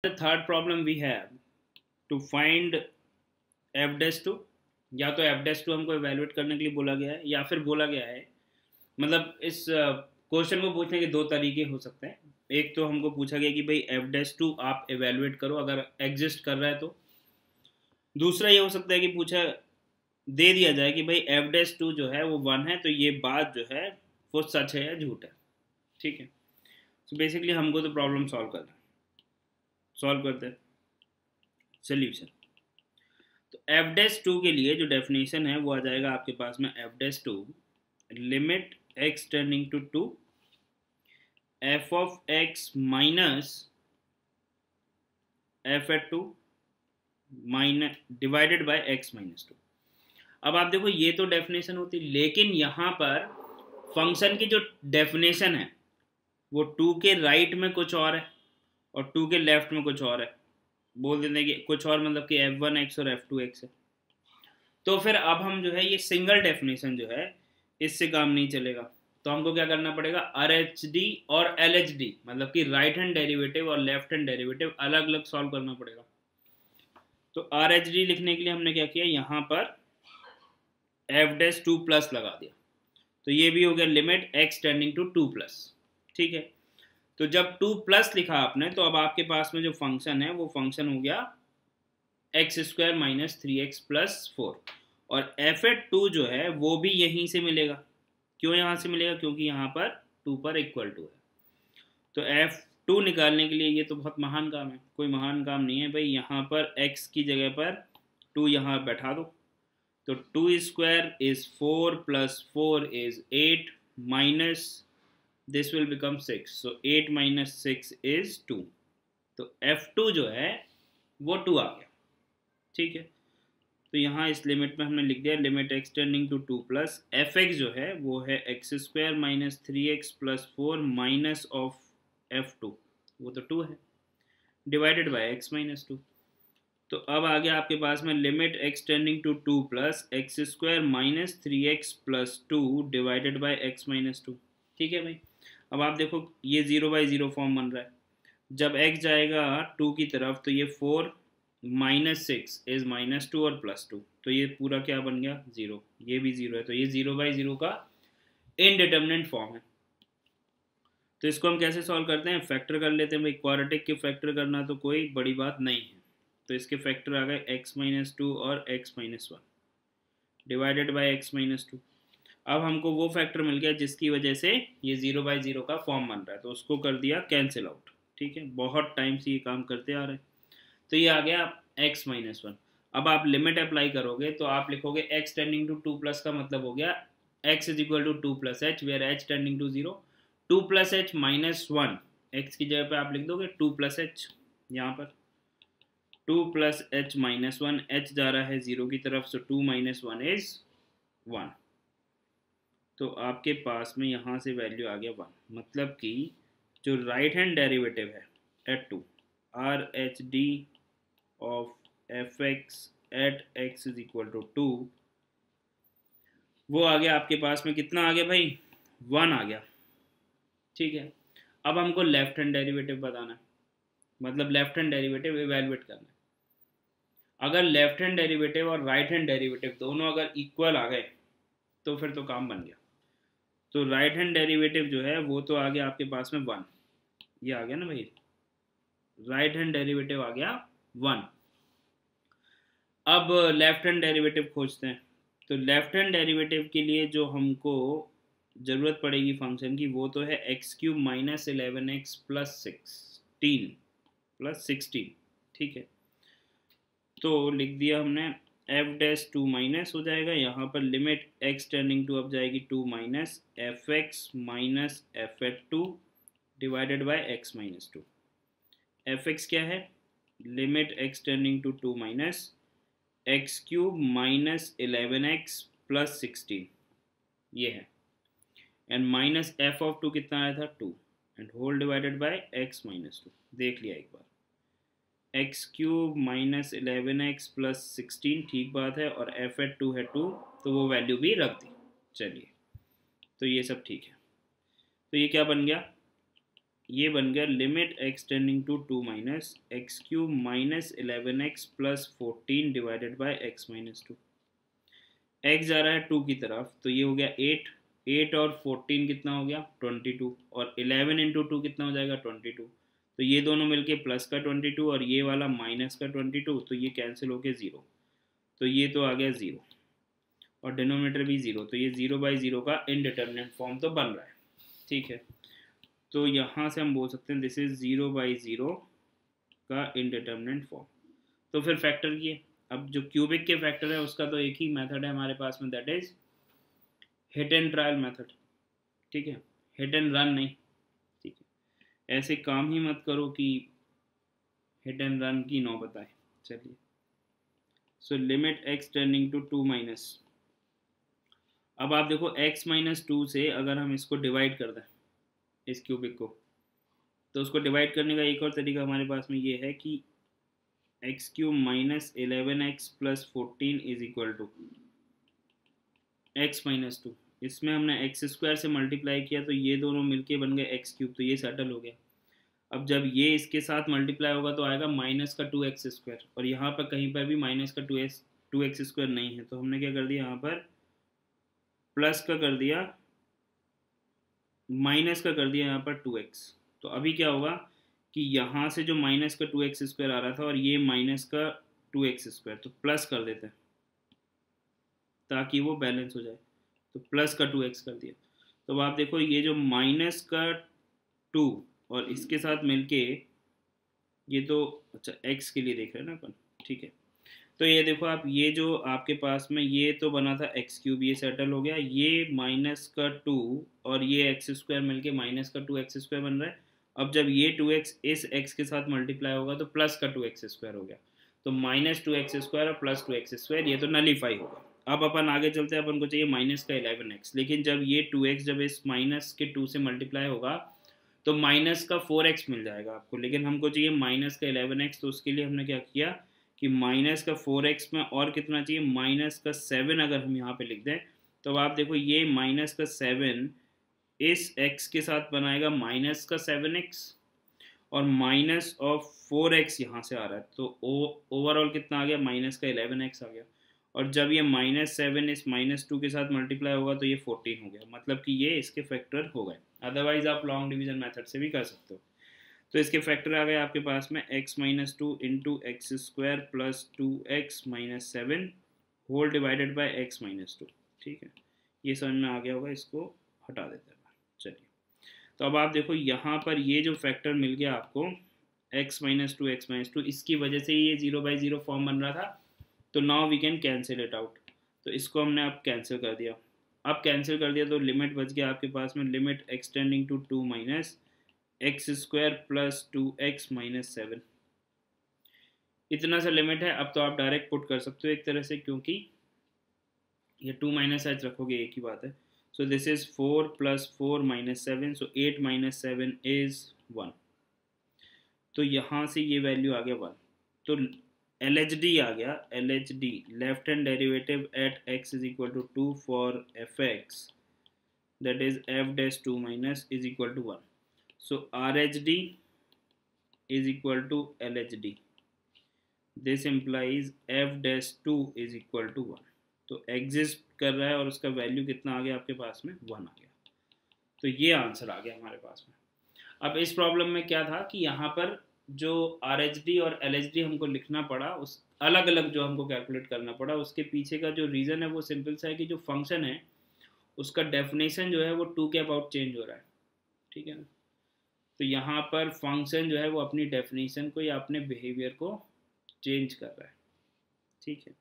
The third problem we have to find f dash two, या तो f dash two हमको evaluate करने के लिए बोला गया है या फिर बोला गया है, मतलब इस क्वेश्चन को पूछने के दो तरीके हो सकते हैं। एक तो हमको पूछा गया कि भाई f dash टू आप evaluate करो अगर एग्जिस्ट कर रहा है तो। दूसरा ये हो सकता है कि पूछा दे दिया जाए कि भाई f dash टू जो है वो 1 है, तो ये बात जो है वो सच है या झूठ है। ठीक है, तो बेसिकली हमको तो प्रॉब्लम सॉल्व करते हैं। सोल्यूशन, तो f dash टू के लिए जो डेफिनेशन है वो आ जाएगा आपके पास में f dash two limit x tending to 2 f of x minus f at 2 minus divided by x minus 2। अब आप देखो ये तो डेफिनेशन होती, लेकिन यहाँ पर फंक्शन की जो डेफिनेशन है वो 2 के राइट में कुछ और है और 2 के लेफ्ट में कुछ और है। बोल देते हैं कि कुछ और मतलब कि f1x और f2x है। तो फिर अब हम जो है ये सिंगल डेफिनेशन जो है इससे काम नहीं चलेगा, तो हमको क्या करना पड़ेगा, RHD और LHD मतलब कि राइट हैंड डेरिवेटिव और लेफ्ट हैंड डेरिवेटिव अलग अलग सॉल्व करना पड़ेगा। तो RHD लिखने के लिए हमने क्या किया, यहाँ पर f dash 2 प्लस लगा दिया, तो ये भी हो गया limit x tending to 2 plus. ठीक है, तो जब 2 प्लस लिखा आपने तो अब आपके पास में जो फंक्शन है वो फंक्शन हो गया x square minus 3x plus 4, और f एट 2 जो है वो भी यहीं से मिलेगा। क्यों यहाँ से मिलेगा, क्योंकि यहाँ पर 2 पर इक्वल टू है। तो f2 निकालने के लिए ये तो बहुत महान काम है, कोई महान काम नहीं है भाई। यहाँ पर x की जगह पर 2 यहाँ बैठा दो, तो 2 square is 4 plus 4 is 8 minus this will become 6, so 8 minus 6 is 2, तो f2 जो है वो 2 आ गया। ठीक है, तो यहाँ इस लिमिट में हमने लिख दिया limit x tending to 2 plus fx जो है वो है x square minus 3x plus 4 minus of f2, वो तो 2 है, डिवाइडेड बाय x माइनस 2। तो अब आ गया आपके पास में limit x tending to 2 plus x square minus 3x plus 2 divided by x minus 2। ठीक है भाई, अब आप देखो ये 0/0 फॉर्म बन रहा है। जब x जाएगा 2 की तरफ तो ये 4 माइनस 6 इज माइनस 2 और प्लस 2, तो ये पूरा क्या बन गया 0, ये भी 0 है, तो ये 0/0 का इनडिटर्मिनेट फॉर्म है। तो इसको हम कैसे सॉल्व करते हैं, फैक्टर कर लेते हैं भाई। क्वाड्रेटिक के फैक्टर करना तो कोई बड़ी बात नहीं है, तो इसके फैक्टर आ गए x माइनस 2 और x minus 1 divided by x minus 2। अब हमको वो फैक्टर मिल गया जिसकी वजह से ये 0/0 का फॉर्म बन रहा है, तो उसको कर दिया कैंसिल आउट। ठीक है, बहुत टाइम से ये काम करते आ रहे हैं। तो ये आ गया x माइनस 1। अब आप लिमिट अप्लाई करोगे तो आप लिखोगे x टेंडिंग टू 2 प्लस का मतलब हो गया x is equal to 2 plus H, where h tending to 0, 2 plus H minus 1, x की जगह पे आप लिख दोगे 2 प्लस एच, यहाँ पर 2 प्लस एच माइनस 1, h जा रहा है 0 की तरफ, सो 2 माइनस 1 इज 1। तो आपके पास में यहाँ से वैल्यू आ गया 1, मतलब कि जो राइट हैंड डेरिवेटिव है at 2 RHD of fx at x is equal to 2, वो आ गया आपके पास में कितना आ गया भाई, 1 आ गया। ठीक है, अब हमको लेफ्ट हैंड डेरिवेटिव बताना है, मतलब लेफ्ट हैंड डेरिवेटिव इवेलुएट करना है। अगर लेफ्ट हैंड डेरिवेटिव और राइट हैंड डेरिवेटिव दोनों अगर इक्वल आ गए तो फिर तो काम बन गया। तो राइट हैंड डेरिवेटिव जो है वो तो आ गया आपके पास में 1, ये आ गया ना भाई, राइट हैंड डेरिवेटिव आ गया 1। अब लेफ्ट हैंड डेरिवेटिव खोजते हैं, तो लेफ्ट हैंड डेरिवेटिव के लिए जो हमको ज़रूरत पड़ेगी फंक्शन की वो तो है x³ माइनस 11x प्लस 16। ठीक है, तो लिख दिया हमने f डैश 2 माइनस हो जाएगा, यहाँ पर लिमिट x टेंडिंग टू अब जाएगी 2 minus fx minus f at 2 divided by x minus 2। fx क्या है, limit x tending to 2 minus x³ minus 11x plus 16, ये है, एंड माइनस f ऑफ 2 कितना आया था 2, and whole divided by x minus 2। देख लिया एक बार, x³ माइनस 11x प्लस 16, ठीक बात है, और f एट 2 है 2, तो वो वैल्यू भी रख दी। चलिए, तो ये सब ठीक है। तो ये क्या बन गया, ये बन गया limit x tending to 2 minus x cube minus 11x plus 14 divided by x minus 2। x जा रहा है 2 की तरफ, तो ये हो गया 8, 8 और 14 कितना हो गया 22, और 11 इंटू 2 कितना हो जाएगा 22। तो ये दोनों मिलके प्लस का 22 और ये वाला माइनस का 22, तो ये कैंसिल होके 0, तो ये तो आ गया 0 और डिनोमिनेटर भी 0, तो ये 0/0 का इनडिटर्मिनेट फॉर्म तो बन रहा है। ठीक है, तो यहाँ से हम बोल सकते हैं दिस इज 0/0 का इनडिटर्मिनेट फॉर्म। तो फिर फैक्टर किए। अब जो क्यूबिक के फैक्टर है उसका तो एक ही मेथड है हमारे पास में, that is hit and trial method. ठीक है, हिट एंड रन नहीं। ठीक है, ऐसे काम ही मत करो कि हिट एंड रन की नौबत आए। चलिए, so limit x tending to 2 minus, अब आप देखो x माइनस 2 से अगर हम इसको डिवाइड कर दें इस क्यूबिक को, तो उसको डिवाइड करने का एक और तरीका हमारे पास में ये है कि x cube minus 11x plus 14 is equal to x minus 2। इसमें हमने एक्स स्क्वायर से मल्टीप्लाई किया तो ये दोनों मिलके बन गए एक्स क्यूब, तो ये सेटल हो गया। अब जब ये इसके साथ मल्टीप्लाई होगा तो आएगा माइनस का 2x स्क्वायर, और यहाँ पर कहीं पर भी माइनस का 2x स्क्वायर नहीं है, तो हमने क्या कर दिया यहाँ पर प्लस का कर दिया, माइनस का कर दिया यहाँ पर 2x। तो अभी क्या होगा कि यहाँ से जो माइनस का 2x स्क्वायर आ रहा था और ये माइनस का 2x स्क्वायर, तो प्लस कर देते हैं ताकि वो बैलेंस हो जाए, तो प्लस का 2x कर दिया। तो अब आप देखो ये जो माइनस का 2 और इसके साथ मिलके ये तो अच्छा x के लिए देख रहे हैं ना अपन। ठीक है, तो ये देखो आप, ये जो आपके पास में ये तो बना था एक्स क्यूब, ये सेटल हो गया, ये माइनस का 2 और ये एक्स स्क्वायर मिलके माइनस का 2x स्क्वायर बन रहा है। अब जब ये 2x इस x के साथ मल्टीप्लाई होगा तो प्लस का 2x स्क्वायर हो गया, तो माइनस 2x स्क्वायर और प्लस 2x स्क्वायर, ये तो नलीफाई होगा। अब अपन आगे चलते हैं, अपन को चाहिए माइनस का 11x, लेकिन जब ये 2x जब इस माइनस के 2 से मल्टीप्लाई होगा तो माइनस का 4x मिल जाएगा आपको, लेकिन हमको चाहिए माइनस का 11x, तो उसके लिए हमने क्या किया कि माइनस का 4x में और कितना चाहिए माइनस का 7 अगर हम यहाँ पे लिख दें, तो आप देखो ये माइनस का 7 इस x के साथ बनाएगा माइनस का 7x, और माइनस ऑफ 4x यहाँ से आ रहा है, तो ओवरऑल कितना आ गया माइनस का 11x आ गया। और जब ये -7 इस -2 के साथ मल्टीप्लाई होगा तो ये 14 हो गया, मतलब कि ये इसके फैक्टर हो गए। अदरवाइज आप लॉन्ग डिवीजन मेथड से भी कर सकते हो। तो इसके फैक्टर आ गए आपके पास में x minus 2 into x square plus 2x minus 7 whole divided by x minus 2। ठीक है, ये समझ में आ गया होगा, इसको हटा देते हैं। चलिए, तो अब आप देखो यहाँ पर ये जो फैक्टर मिल गया आपको x माइनस 2 x माइनस 2, इसकी वजह से ये 0/0 फॉर्म बन रहा था, तो now we can cancel it out. तो इसको हमने अब कैंसिल कर दिया। अब कैंसिल कर दिया तो लिमिट बच गया आपके पास में limit x tending to 2 minus x square plus 2x minus 7, इतना सा लिमिट है। अब तो आप डायरेक्ट पुट कर सकते हो एक तरह से, क्योंकि ये 2 माइनस h रखोगे एक ही बात है। So this is 4 plus 4 minus 7, so 8 minus 7 is 1, तो यहाँ से ये वैल्यू आ गया 1, तो LHD आ गया, LHD left hand derivative at x is equal to 2 for fx, that is f dash 2 minus is equal to 1। So RHD is equal to LHD. This implies f dash 2 is equal to 1. तो exist कर रहा है और उसका value कितना आ गया आपके पास में 1 आ गया। तो ये आंसर आ गया हमारे पास में। अब इस प्रॉब्लम में क्या था कि यहाँ पर जो RHD और LHD हमको लिखना पड़ा, उस अलग अलग जो हमको कैलकुलेट करना पड़ा, उसके पीछे का जो रीज़न है वो सिंपल सा है कि जो फंक्शन है उसका डेफिनेशन जो है वो 2 के अबाउट चेंज हो रहा है। ठीक है ना, तो यहाँ पर फंक्शन जो है वो अपनी डेफिनेशन को या अपने बिहेवियर को चेंज कर रहा है। ठीक है।